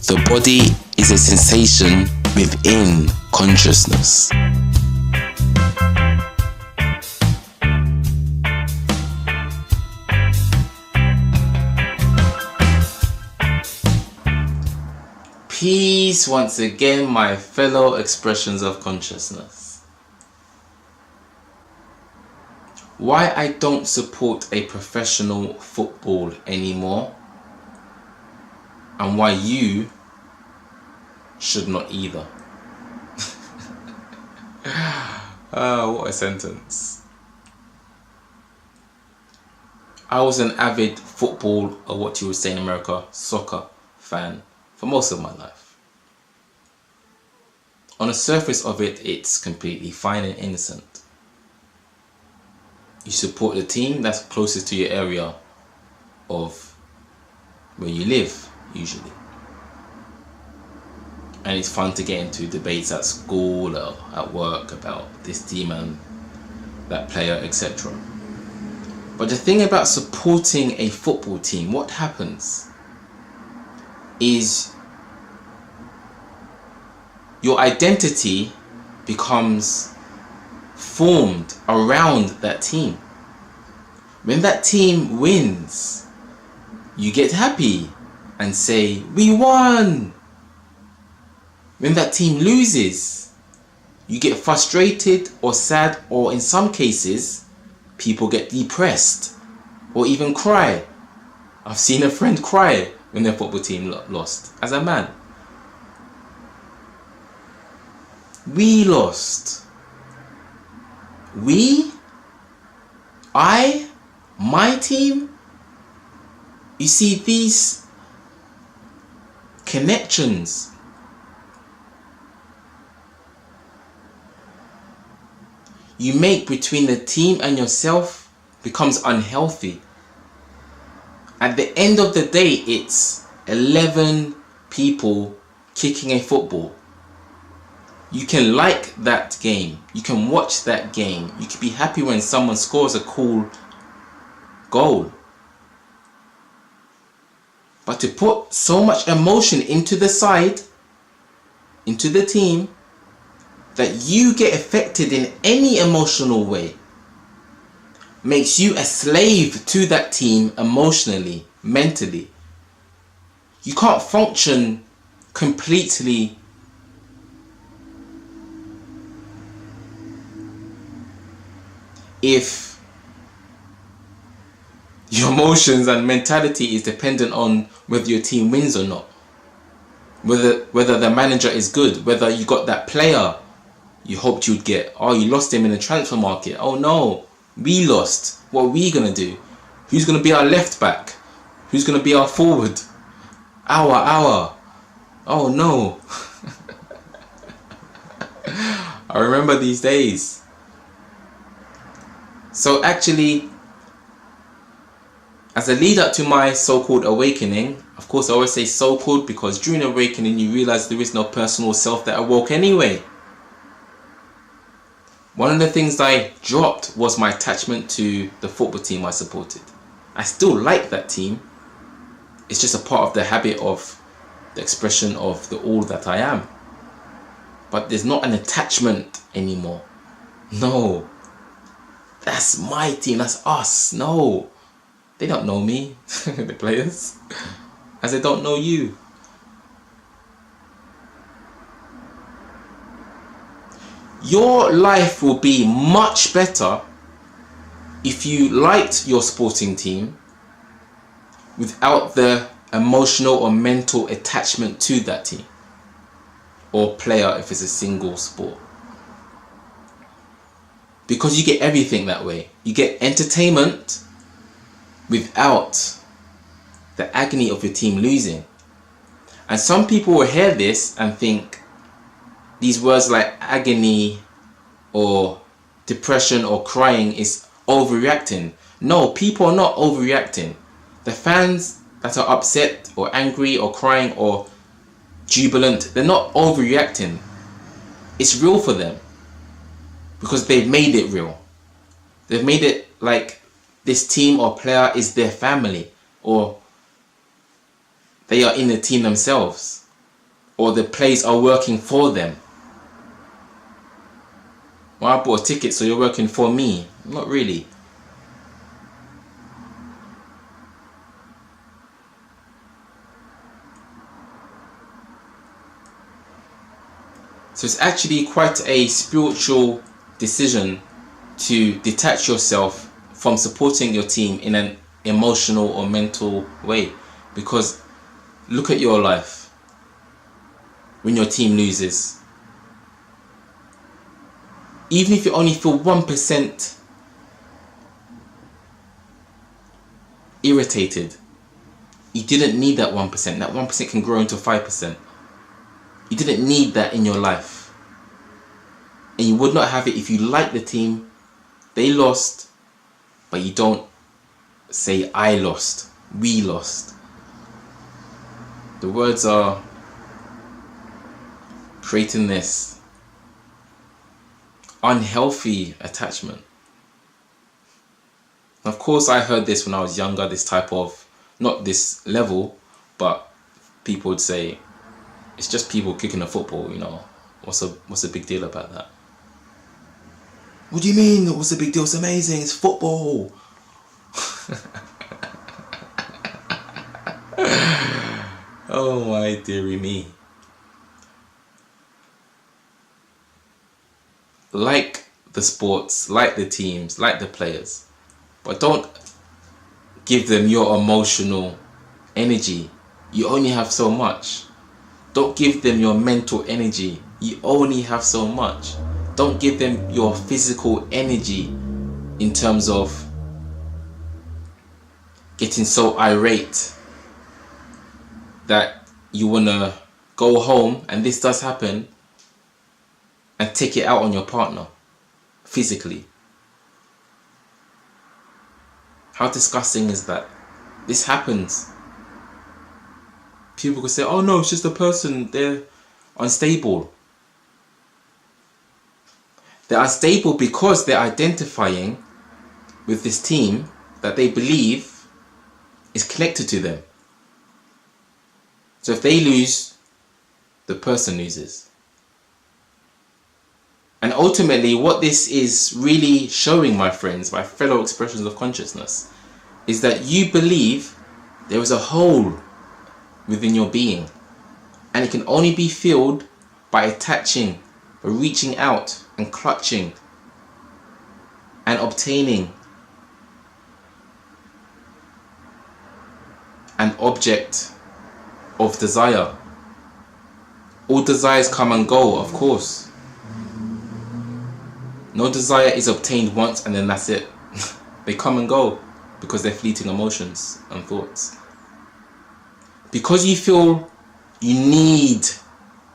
The body is a sensation within consciousness. Peace once again, my fellow expressions of consciousness. Why I don't support a professional football anymore, and why you should not either. What a sentence. I was an avid football, or what you would say in America, soccer fan for most of my life. On the surface of it, it's completely fine and innocent. You support the team that's closest to your area of where you live, usually. And it's fun to get into debates at school or at work about this team and that player, etc. But the thing about supporting a football team, what happens is your identity becomes formed around that team. When that team wins, you get happy and say, "We won!" When that team loses, you get frustrated or sad, or in some cases, people get depressed or even cry. I've seen a friend cry when their football team lost, as a man. We lost. We? I? My team? You see, these connections you make between the team and yourself becomes unhealthy. At the end of the day, it's 11 people kicking a football. You can like that game. You can watch that game. You can be happy when someone scores a cool goal. But to put so much emotion into the side, into the team, that you get affected in any emotional way, makes you a slave to that team emotionally, mentally. You can't function completely if your emotions and mentality is dependent on whether your team wins or not, whether the manager is good, whether you got that player you hoped you'd get. Oh, you lost him in the transfer market. Oh no, we lost. What are we gonna do? Who's gonna be our left back? Who's gonna be our forward? Our. Oh no. I remember these days. So actually, as a lead up to my so-called awakening, of course I always say so-called because during awakening you realize there is no personal self that awoke anyway. One of the things that I dropped was my attachment to the football team I supported. I still like that team. It's just a part of the habit of the expression of the all that I am. But there's not an attachment anymore. No. That's my team, that's us. No. They don't know me, the players, as they don't know you. Your life will be much better if you liked your sporting team without the emotional or mental attachment to that team or player if it's a single sport. Because you get everything that way. You get entertainment without the agony of your team losing. And some people will hear this and think these words like agony or depression or crying is overreacting. No, people are not overreacting. The fans that are upset or angry or crying or jubilant, they're not overreacting. It's real for them because they've made it real. They've made it like this team or player is their family, or they are in the team themselves. or the plays are working for them. Well, I bought a ticket, so you're working for me. Not really. So it's actually quite a spiritual decision to detach yourself from supporting your team in an emotional or mental way. Because look at your life when your team loses. Even if you only feel 1% irritated, you didn't need that 1%. That 1% can grow into 5%. You didn't need that in your life. And you would not have it if you like the team, they lost, but you don't say I lost, we lost. The words are creating this unhealthy attachment. Of course, I heard this when I was younger, this type of, not this level, but people would say, it's just people kicking a football, you know. What's a big deal about that? What do you mean? What's the big deal? It's amazing. It's football. Oh my dearie me. Like the sports, like the teams, like the players, but don't give them your emotional energy. You only have so much. Don't give them your mental energy. You only have so much. Don't give them your physical energy in terms of getting so irate that you want to go home, and this does happen, and take it out on your partner physically. How disgusting is that? This happens. People could say, oh no, it's just a person, they're unstable. They're unstable because they're identifying with this team that they believe is connected to them. So if they lose, the person loses. And ultimately, what this is really showing, my friends, my fellow expressions of consciousness, is that you believe there is a hole within your being, and it can only be filled by attaching, by reaching out and clutching and obtaining an object of desire. All desires come and go, of course. No desire is obtained once and then that's it. They come and go because they're fleeting emotions and thoughts. Because you feel you need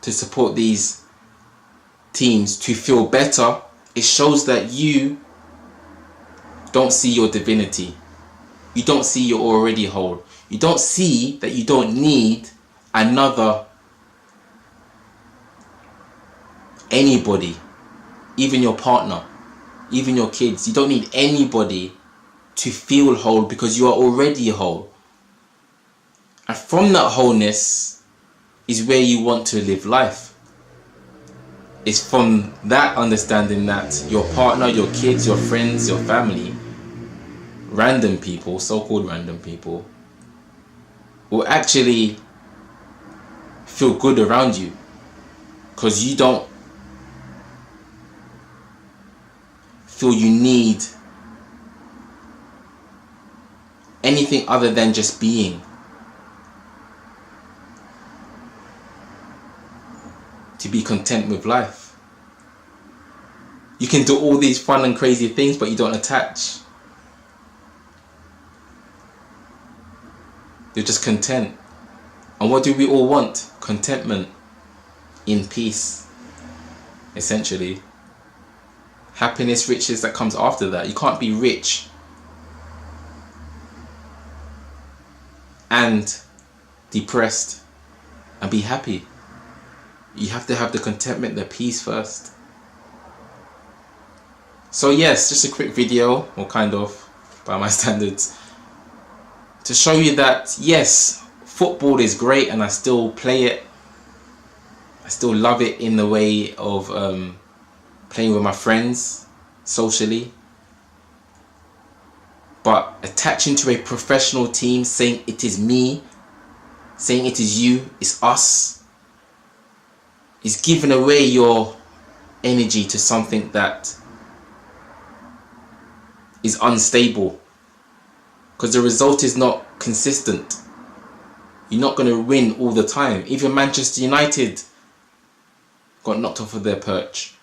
to support these teams to feel better, it shows that you don't see your divinity. You don't see you're already whole. You don't see that you don't need another anybody, even your partner, even your kids. You don't need anybody to feel whole because you are already whole. And from that wholeness is where you want to live life. It's from that understanding that your partner, your kids, your friends, your family, random people, so-called random people, will actually feel good around you because you don't feel you need anything other than just being. To be content with life. You can do all these fun and crazy things, but you don't attach. You're just content. And what do we all want? Contentment. In peace. Essentially. Happiness, riches, that comes after that. You can't be rich and depressed and be happy. You have to have the contentment, the peace first. So yes, just a quick video, or kind of, by my standards, to show you that yes, football is great and I still play it. still love it in the way of playing with my friends socially. But attaching to a professional team, saying it is me, saying it is you, it's us, is giving away your energy to something that is unstable, because the result is not consistent. You're not going to win all the time. Even Manchester United got knocked off of their perch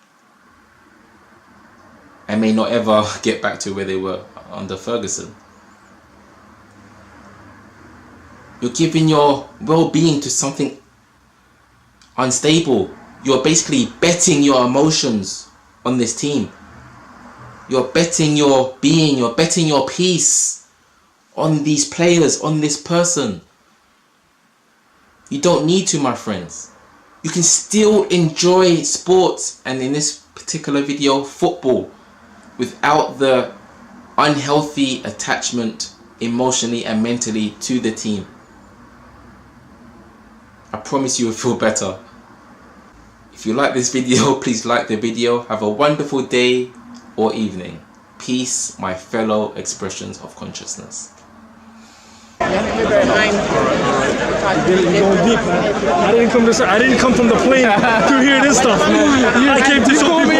and may not ever get back to where they were under Ferguson. You're giving your well-being to something unstable. You're basically betting your emotions on this team. You're betting your being, you're betting your peace on these players, on this person. You don't need to, my friends. You can still enjoy sports, and in this particular video, football, without the unhealthy attachment emotionally and mentally to the team. I promise you will feel better. If you like this video, please like the video. Have a wonderful day or evening. Peace, my fellow expressions of consciousness. I didn't come from the plane to hear this stuff, man. I came to show people.